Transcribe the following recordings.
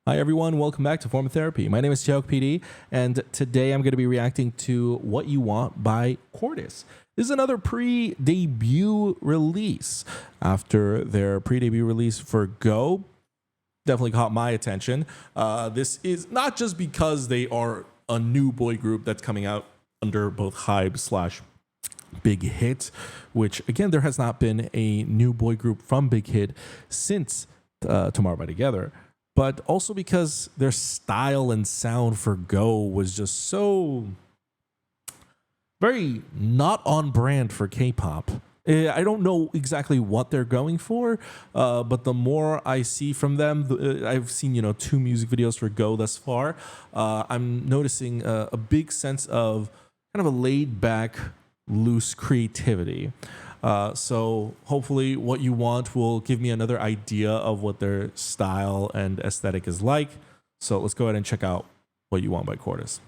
Hi everyone, welcome back to Form of Therapy. My name is Tiago PD, and today I'm going to be reacting to What You Want by Cortis. This is another pre-debut release. After their pre-debut release for Go, definitely caught my attention. This is not just because they are a new boy group that's coming out under both Hype slash Big Hit, which again, there has not been a new boy group from Big Hit since Tomorrow by Together, but also because their style and sound for Go was just so very not on brand for K-pop. I don't know exactly what they're going for, but the more I see from them, I've seen 2 music videos for Go thus far. I'm noticing a big sense of kind of a laid back, loose creativity. So hopefully What You Want will give me another idea of what their style and aesthetic is like. So let's go ahead and check out What You Want by Cortis.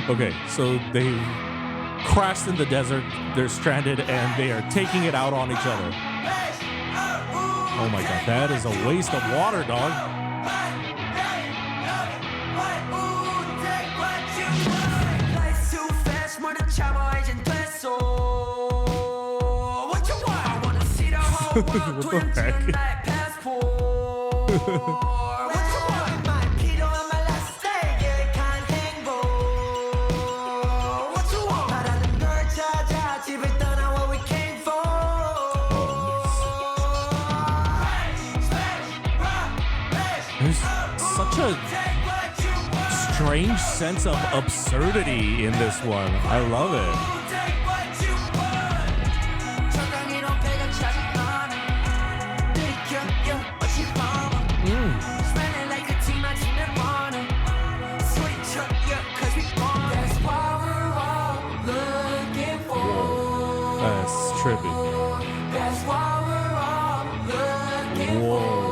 Okay, so they crashed in the desert, they're stranded, and they are taking it out on each other. Oh my god, that is a waste of water, dog. What the heck? There's such a strange sense of absurdity in this one. I love it. That's trippy. Whoa.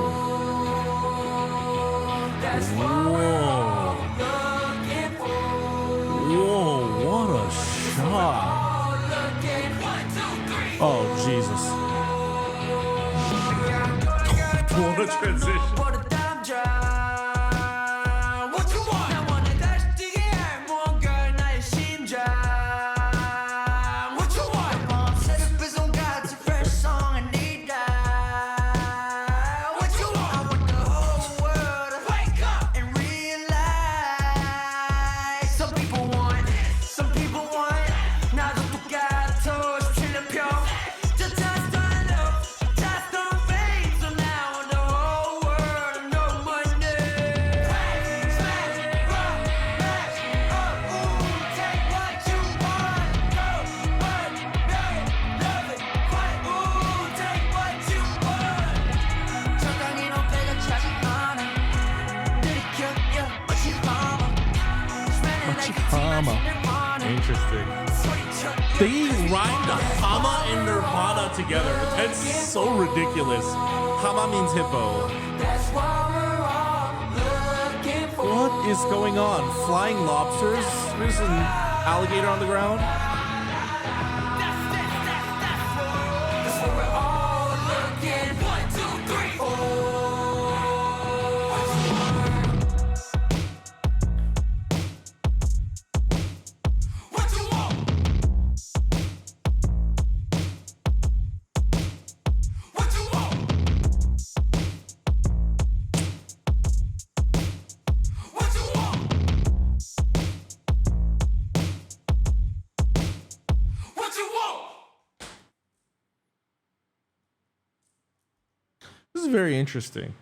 Whoa, what a shot. Oh, Jesus. What a transition. Interesting. They rhymed Hama and Nirvana together. That's so ridiculous. Hama means hippo. What is going on? Flying lobsters? There's an alligator on the ground. This is very interesting.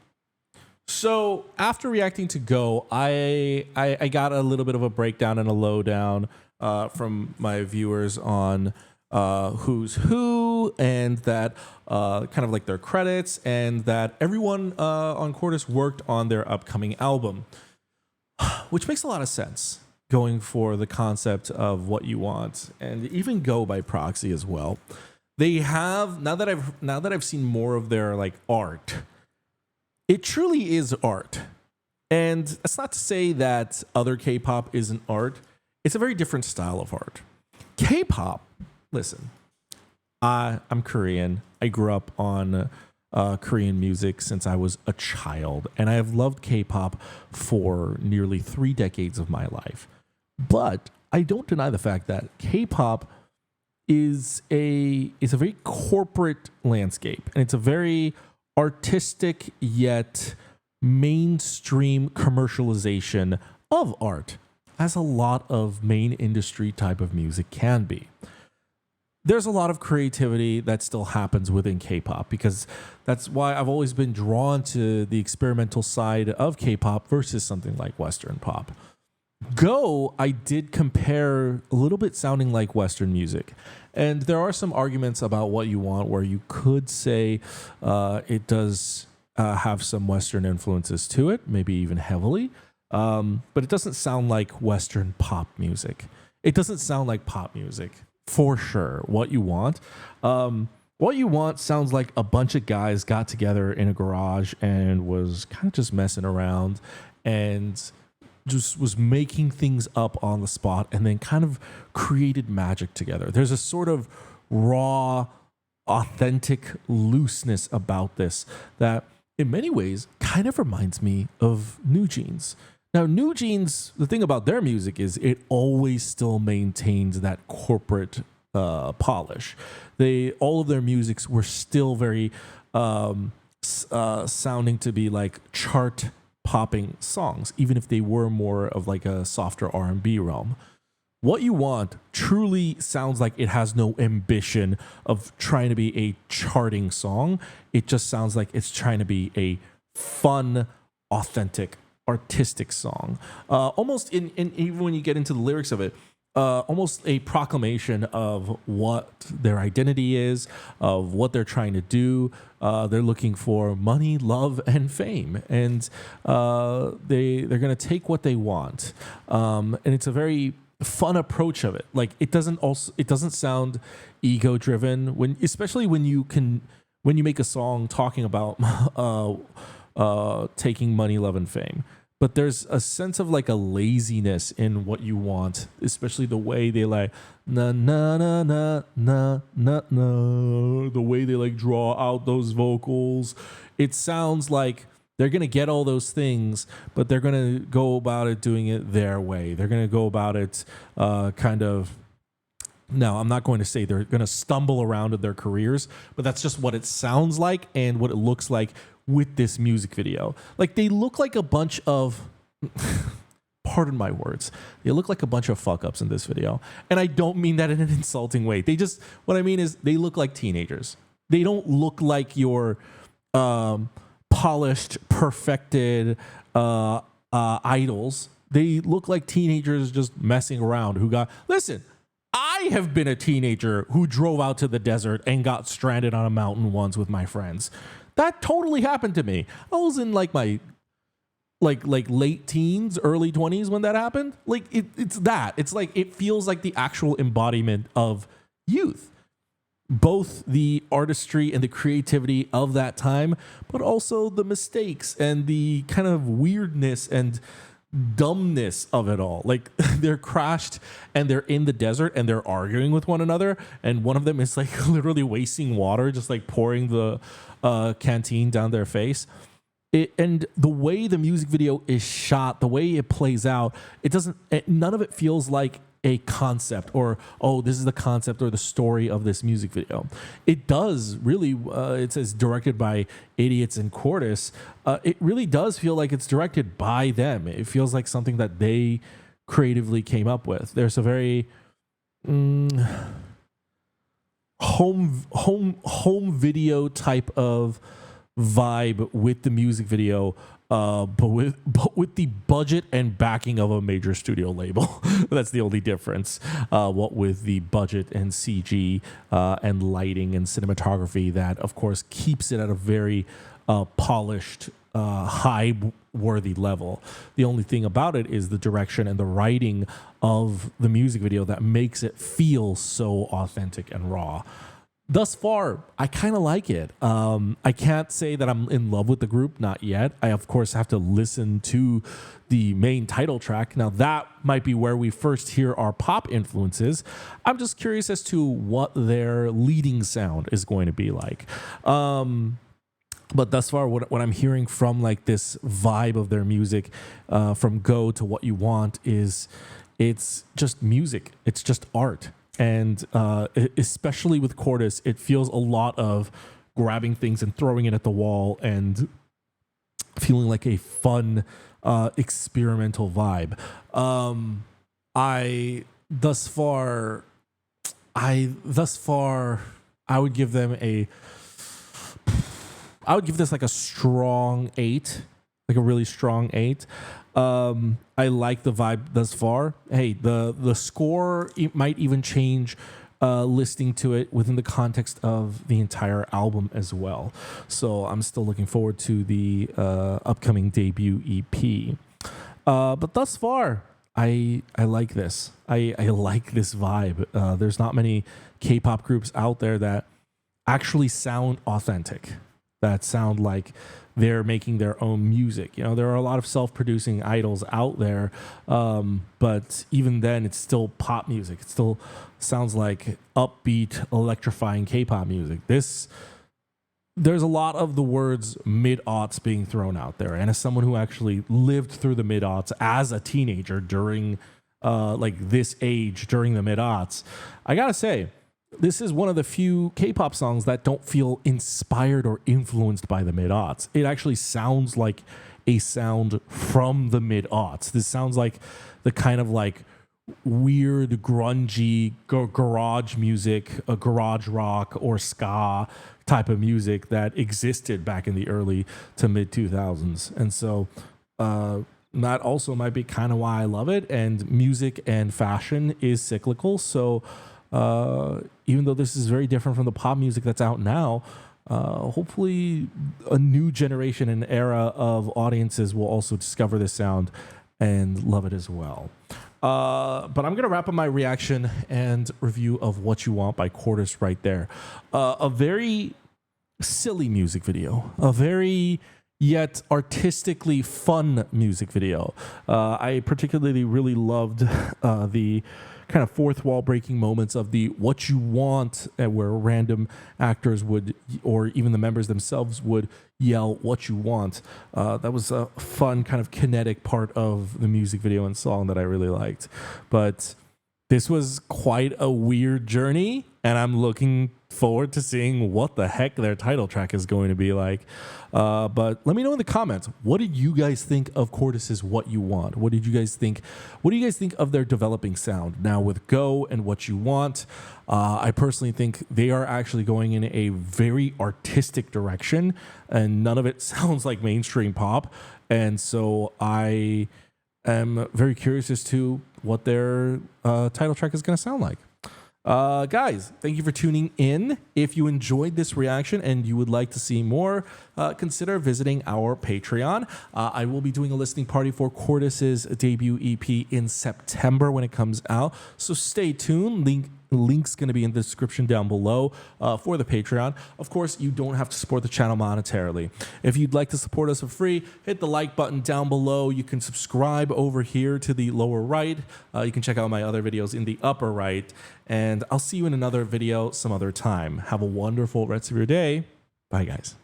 So after reacting to Go, I got a little bit of a breakdown and a lowdown from my viewers on who's who, and that kind of like their credits, and that everyone on Cortis worked on their upcoming album, which makes a lot of sense going for the concept of What You Want, and even Go by proxy as well. They have, now that I've seen more of their like art, it truly is art. And that's not to say that other K-pop isn't art. It's a very different style of art. K-pop. Listen, I'm Korean. I grew up on Korean music since I was a child, and I have loved K-pop for nearly 3 decades of my life. But I don't deny the fact that K-pop is a very corporate landscape, and it's a very artistic yet mainstream commercialization of art, as a lot of main industry type of music can be. There's a lot of creativity that still happens within K-pop, because that's why I've always been drawn to the experimental side of K-pop versus something like Western pop. Go, I did compare a little bit sounding like Western music. And there are some arguments about what you want where you could say it does have some Western influences to it, maybe even heavily. But it doesn't sound like Western pop music. It doesn't sound like pop music. For sure, what you want sounds like a bunch of guys got together in a garage and was kind of just messing around and just was making things up on the spot and then kind of created magic together. There's a sort of raw, authentic looseness about this that in many ways kind of reminds me of New Jeans. Now, New Jeans, the thing about their music is it always still maintains that corporate polish. All of their musics were still very sounding to be like chart popping songs, even if they were more of like a softer R&B realm. What You Want truly sounds like it has no ambition of trying to be a charting song. It just sounds like it's trying to be a fun, authentic, artistic song, almost in even when you get into the lyrics of it, almost a proclamation of what their identity is, of what they're trying to do. They're looking for money, love, and fame, and they're going to take what they want, and it's a very fun approach of it. Like it doesn't sound ego driven especially when you make a song talking about taking money, love, and fame. But there's a sense of like a laziness in What You Want, especially the way they like na na na na na na na, the way they like draw out those vocals. It sounds like they're gonna get all those things, but they're gonna go about it doing it their way. They're gonna go about it kind of. Now, I'm not going to say they're going to stumble around in their careers, but that's just what it sounds like and what it looks like with this music video. Like they look like a bunch of, pardon my words, they look like a bunch of fuck ups in this video. And I don't mean that in an insulting way. What I mean is they look like teenagers. They don't look like your polished, perfected idols. They look like teenagers just messing around listen, I have been a teenager who drove out to the desert and got stranded on a mountain once with my friends. That totally happened to me. I was in like my late teens, early 20s when that happened. Like it's that. It's like it feels like the actual embodiment of youth. Both the artistry and the creativity of that time, but also the mistakes and the kind of weirdness and dumbness of it all. Like they're crashed and they're in the desert and they're arguing with one another, and one of them is like literally wasting water, just like pouring the canteen down their face. And the way the music video is shot, the way it plays out, none of it feels like a concept or, oh, this is the concept or the story of this music video. It does really, it says directed by Idiots and Cortis. It really does feel like it's directed by them. It feels like something that they creatively came up with. There's a very home video type of vibe with the music video, but with the budget and backing of a major studio label. That's the only difference. What with the budget and CG and lighting and cinematography, that of course keeps it at a very polished, high-worthy level. The only thing about it is the direction and the writing of the music video that makes it feel so authentic and raw. thus far, I kind of like it. I can't say that I'm in love with the group, not yet. I, of course, have to listen to the main title track. Now, that might be where we first hear our pop influences. I'm just curious as to what their leading sound is going to be like. But thus far, what I'm hearing from like this vibe of their music, from Go to What You Want, is it's just music. It's just art. And especially with Cortis, it feels a lot of grabbing things and throwing it at the wall and feeling like a fun experimental vibe. I thus far, I would give them I would give this like a strong 8, like a really strong 8. I like the vibe thus far. Hey, the score might even change listening to it within the context of the entire album as well. So I'm still looking forward to the upcoming debut EP. But thus far, I like this. I like this vibe. There's not many K-pop groups out there that actually sound authentic, that sound like they're making their own music. You know, there are a lot of self-producing idols out there, but even then, it's still pop music. It still sounds like upbeat, electrifying K-pop music. There's a lot of the words mid-aughts being thrown out there, and as someone who actually lived through the mid-aughts as a teenager during like this age, during the mid-aughts, I gotta say, this is one of the few K-pop songs that don't feel inspired or influenced by the mid-aughts. It actually sounds like a sound from the mid-aughts. This sounds like the kind of like weird, grungy garage music, a garage rock or ska type of music that existed back in the early to mid 2000s. And so that also might be kind of why I love it. And music and fashion is cyclical. So even though this is very different from the pop music that's out now, hopefully a new generation and era of audiences will also discover this sound and love it as well. But I'm going to wrap up my reaction and review of What You Want by Cortis right there. A very silly music video, a very yet artistically fun music video. I particularly really loved the kind of fourth wall breaking moments of the What You Want, where random actors would, or even the members themselves would yell what you want. That was a fun kind of kinetic part of the music video and song that I really liked. But this was quite a weird journey, and I'm looking forward to seeing what the heck their title track is going to be like. But let me know in the comments, what did you guys think of Cortis's What You Want? What did you guys think? What do you guys think of their developing sound now with Go and What You Want? I personally think they are actually going in a very artistic direction, and none of it sounds like mainstream pop. And so I am very curious as to what their title track is going to sound like. Guys, thank you for tuning in. If you enjoyed this reaction and you would like to see more, consider visiting our Patreon. I will be doing a listening party for Cortis's debut EP in September when it comes out, so stay tuned. Link's going to be in the description down below for the Patreon. Of course, you don't have to support the channel monetarily. If you'd like to support us for free, hit the like button down below. You can subscribe over here to the lower right. You can check out my other videos in the upper right. And I'll see you in another video some other time. Have a wonderful rest of your day. Bye, guys.